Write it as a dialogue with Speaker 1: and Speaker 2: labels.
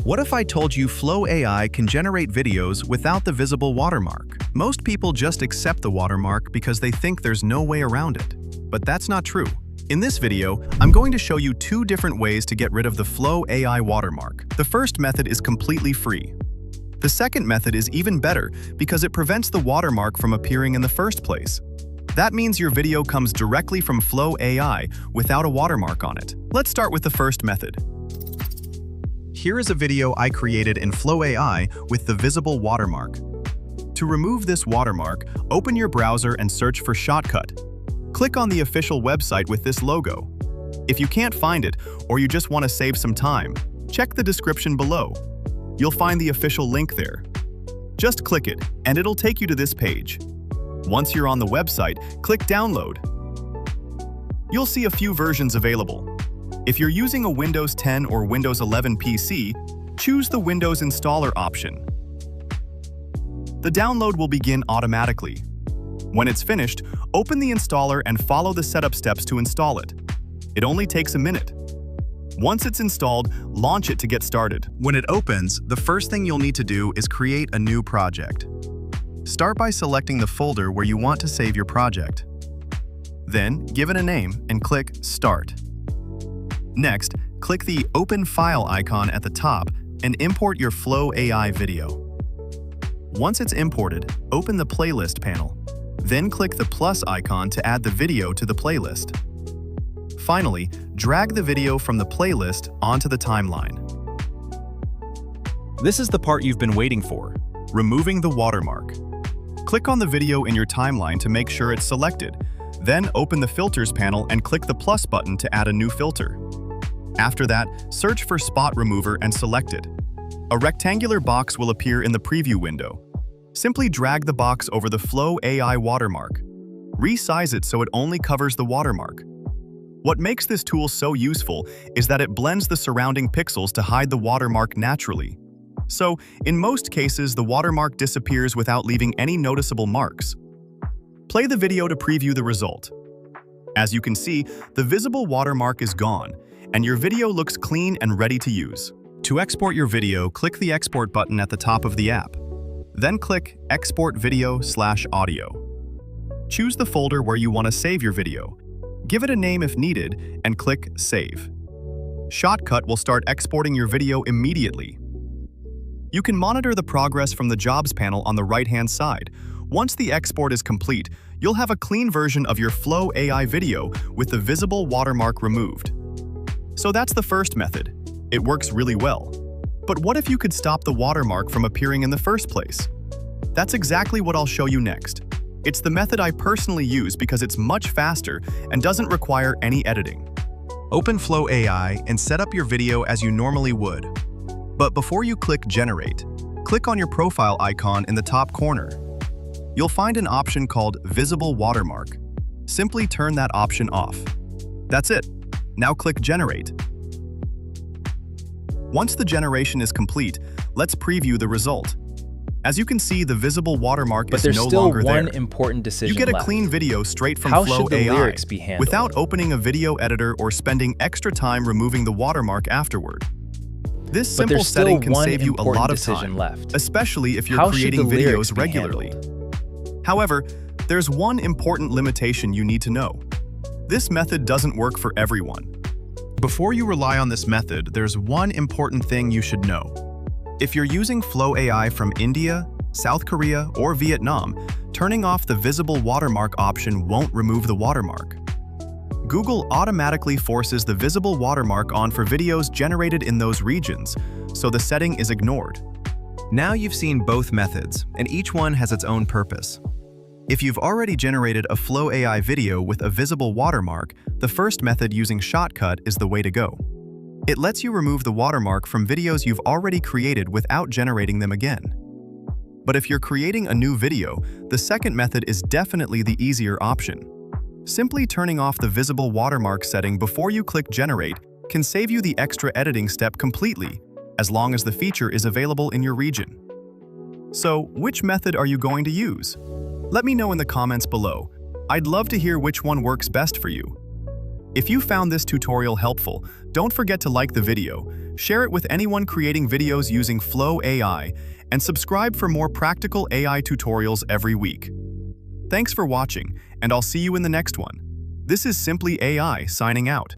Speaker 1: What if I told you Flow AI can generate videos without the visible watermark? Most people just accept the watermark because they think there's no way around it. But that's not true. In this video, I'm going to show you two different ways to get rid of the Flow AI watermark. The first method is completely free. The second method is even better because it prevents the watermark from appearing in the first place. That means your video comes directly from Flow AI without a watermark on it. Let's start with the first method. Here is a video I created in Flow AI with the visible watermark. To remove this watermark, open your browser and search for Shotcut. Click on the official website with this logo. If you can't find it or you just want to save some time, check the description below. You'll find the official link there. Just click it and it'll take you to this page. Once you're on the website, click Download. You'll see a few versions available. If you're using a Windows 10 or Windows 11 PC, choose the Windows Installer option. The download will begin automatically. When it's finished, open the installer and follow the setup steps to install it. It only takes a minute. Once it's installed, launch it to get started. When it opens, the first thing you'll need to do is create a new project. Start by selecting the folder where you want to save your project. Then, give it a name and click Start. Next, click the Open File icon at the top and import your Flow AI video. Once it's imported, open the Playlist panel. Then click the plus icon to add the video to the playlist. Finally, drag the video from the playlist onto the timeline. This is the part you've been waiting for, removing the watermark. Click on the video in your timeline to make sure it's selected. Then open the Filters panel and click the plus button to add a new filter. After that, search for Spot Remover and select it. A rectangular box will appear in the preview window. Simply drag the box over the Flow AI watermark. Resize it so it only covers the watermark. What makes this tool so useful is that it blends the surrounding pixels to hide the watermark naturally. So, in most cases, the watermark disappears without leaving any noticeable marks. Play the video to preview the result. As you can see, the visible watermark is gone, and your video looks clean and ready to use. To export your video, click the Export button at the top of the app. Then click Export Video/Audio. Choose the folder where you want to save your video. Give it a name if needed, and click Save. Shotcut will start exporting your video immediately. You can monitor the progress from the Jobs panel on the right-hand side. Once the export is complete, you'll have a clean version of your Flow AI video with the visible watermark removed. So that's the first method. It works really well. But what if you could stop the watermark from appearing in the first place? That's exactly what I'll show you next. It's the method I personally use because it's much faster and doesn't require any editing. Open Flow AI and set up your video as you normally would. But before you click Generate, click on your profile icon in the top corner. You'll find an option called Visible Watermark. Simply turn that option off. That's it. Now click Generate. Once the generation is complete, let's preview the result. As you can see, the visible watermark is no longer there.
Speaker 2: But there's still one important decision
Speaker 1: You get
Speaker 2: left.
Speaker 1: a clean video straight from
Speaker 2: How
Speaker 1: Flow
Speaker 2: should the
Speaker 1: AI
Speaker 2: lyrics be handled?
Speaker 1: without opening a video editor or spending extra time removing the watermark afterward. This simple setting can save you a lot of time, especially if you're creating videos regularly. However, there's one important limitation you need to know. This method doesn't work for everyone. Before you rely on this method, there's one important thing you should know. If you're using Flow AI from India, South Korea, or Vietnam, turning off the visible watermark option won't remove the watermark. Google automatically forces the visible watermark on for videos generated in those regions, so the setting is ignored. Now you've seen both methods, and each one has its own purpose. If you've already generated a Flow AI video with a visible watermark, the first method using Shotcut is the way to go. It lets you remove the watermark from videos you've already created without generating them again. But if you're creating a new video, the second method is definitely the easier option. Simply turning off the visible watermark setting before you click Generate can save you the extra editing step completely, as long as the feature is available in your region. So, which method are you going to use? Let me know in the comments below. I'd love to hear which one works best for you. If you found this tutorial helpful, don't forget to like the video, share it with anyone creating videos using Flow AI, and subscribe for more practical AI tutorials every week. Thanks for watching, and I'll see you in the next one. This is Simpleey AI signing out.